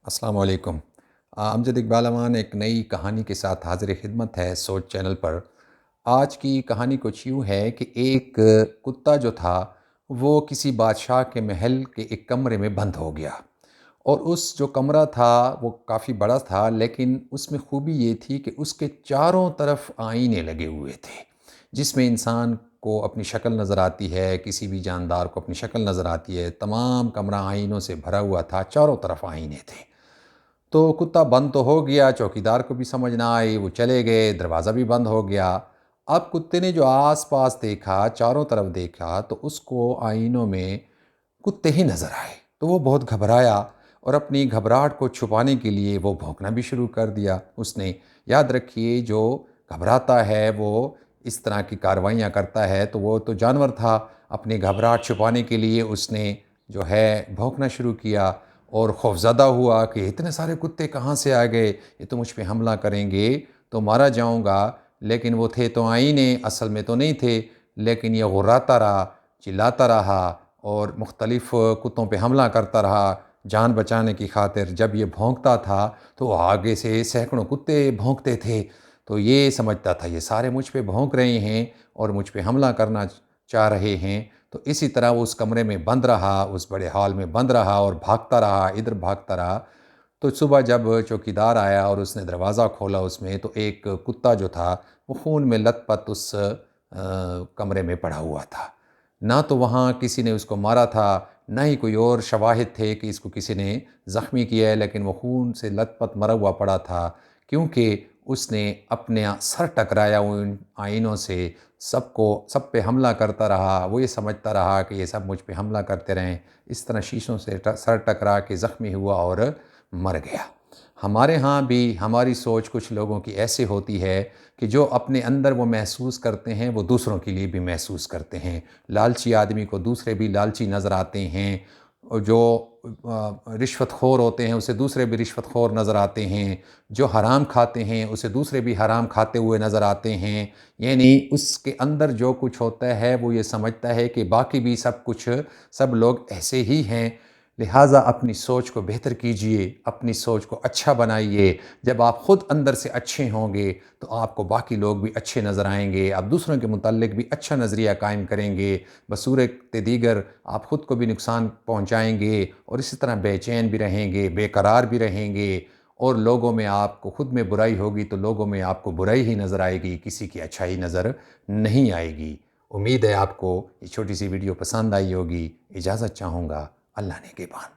السلام علیکم۔ امجد اقبال امان ایک نئی کہانی کے ساتھ حاضر خدمت ہے سوچ چینل پر۔ آج کی کہانی کچھ یوں ہے کہ ایک کتا جو تھا وہ کسی بادشاہ کے محل کے ایک کمرے میں بند ہو گیا، اور اس جو کمرہ تھا وہ کافی بڑا تھا، لیکن اس میں خوبی یہ تھی کہ اس کے چاروں طرف آئینے لگے ہوئے تھے جس میں انسان کو اپنی شکل نظر آتی ہے، کسی بھی جاندار کو اپنی شکل نظر آتی ہے۔ تمام کمرہ آئینوں سے بھرا ہوا تھا، چاروں طرف آئینے تھے۔ تو کتا بند تو ہو گیا، چوکیدار کو بھی سمجھ نہ آئی، وہ چلے گئے، دروازہ بھی بند ہو گیا۔ اب کتے نے جو آس پاس دیکھا، چاروں طرف دیکھا، تو اس کو آئینوں میں کتے ہی نظر آئے۔ تو وہ بہت گھبرایا اور اپنی گھبراہٹ کو چھپانے کے لیے وہ بھونکنا بھی شروع کر دیا اس نے۔ یاد رکھیے، جو گھبراتا ہے وہ اس طرح کی کارروائیاں کرتا ہے، تو وہ تو جانور تھا۔ اپنی گھبراہٹ چھپانے کے لیے اس نے جو ہے بھونکنا شروع کیا، اور خوفزدہ ہوا کہ اتنے سارے کتے کہاں سے آ گئے، یہ تو مجھ پہ حملہ کریں گے تو مارا جاؤں گا۔ لیکن وہ تھے تو آئینے، اصل میں تو نہیں تھے۔ لیکن یہ غراتا رہا، چلاتا رہا اور مختلف کتوں پہ حملہ کرتا رہا جان بچانے کی خاطر۔ جب یہ بھونکتا تھا تو آگے سے سینکڑوں کتے بھونکتے تھے، تو یہ سمجھتا تھا یہ سارے مجھ پہ بھونک رہے ہیں اور مجھ پہ حملہ کرنا چاہ رہے ہیں۔ تو اسی طرح وہ اس کمرے میں بند رہا، اس بڑے ہال میں بند رہا اور بھاگتا رہا، ادھر بھاگتا رہا۔ تو صبح جب چوکیدار آیا اور اس نے دروازہ کھولا اس میں، تو ایک کتا جو تھا وہ خون میں لت پت اس کمرے میں پڑا ہوا تھا۔ نہ تو وہاں کسی نے اس کو مارا تھا، نہ ہی کوئی اور شواہد تھے کہ اس کو کسی نے زخمی کیا ہے، لیکن وہ خون سے لت پت مرا ہوا پڑا تھا، کیونکہ اس نے اپنے سر ٹکرایا ان آئینوں سے، سب پہ حملہ کرتا رہا۔ وہ یہ سمجھتا رہا کہ یہ سب مجھ پہ حملہ کرتے رہیں، اس طرح شیشوں سے سر ٹکرا کے زخمی ہوا اور مر گیا۔ ہمارے ہاں بھی ہماری سوچ کچھ لوگوں کی ایسے ہوتی ہے کہ جو اپنے اندر وہ محسوس کرتے ہیں وہ دوسروں کے لیے بھی محسوس کرتے ہیں۔ لالچی آدمی کو دوسرے بھی لالچی نظر آتے ہیں، اور جو رشوت خور ہوتے ہیں اسے دوسرے بھی رشوت خور نظر آتے ہیں، جو حرام کھاتے ہیں اسے دوسرے بھی حرام کھاتے ہوئے نظر آتے ہیں۔ یعنی اس کے اندر جو کچھ ہوتا ہے وہ یہ سمجھتا ہے کہ باقی بھی سب لوگ ایسے ہی ہیں۔ لہٰذا اپنی سوچ کو بہتر کیجئے، اپنی سوچ کو اچھا بنائیے۔ جب آپ خود اندر سے اچھے ہوں گے تو آپ کو باقی لوگ بھی اچھے نظر آئیں گے، آپ دوسروں کے متعلق بھی اچھا نظریہ قائم کریں گے۔ بصورت دیگر آپ خود کو بھی نقصان پہنچائیں گے، اور اسی طرح بے چین بھی رہیں گے، بے قرار بھی رہیں گے، اور لوگوں میں آپ کو خود میں برائی ہوگی تو لوگوں میں آپ کو برائی ہی نظر آئے گی، کسی کی اچھائی نظر نہیں آئے گی۔ امید ہے آپ کو یہ چھوٹی سی ویڈیو پسند آئی ہوگی۔ اجازت چاہوں گا، اللہ نگہبان۔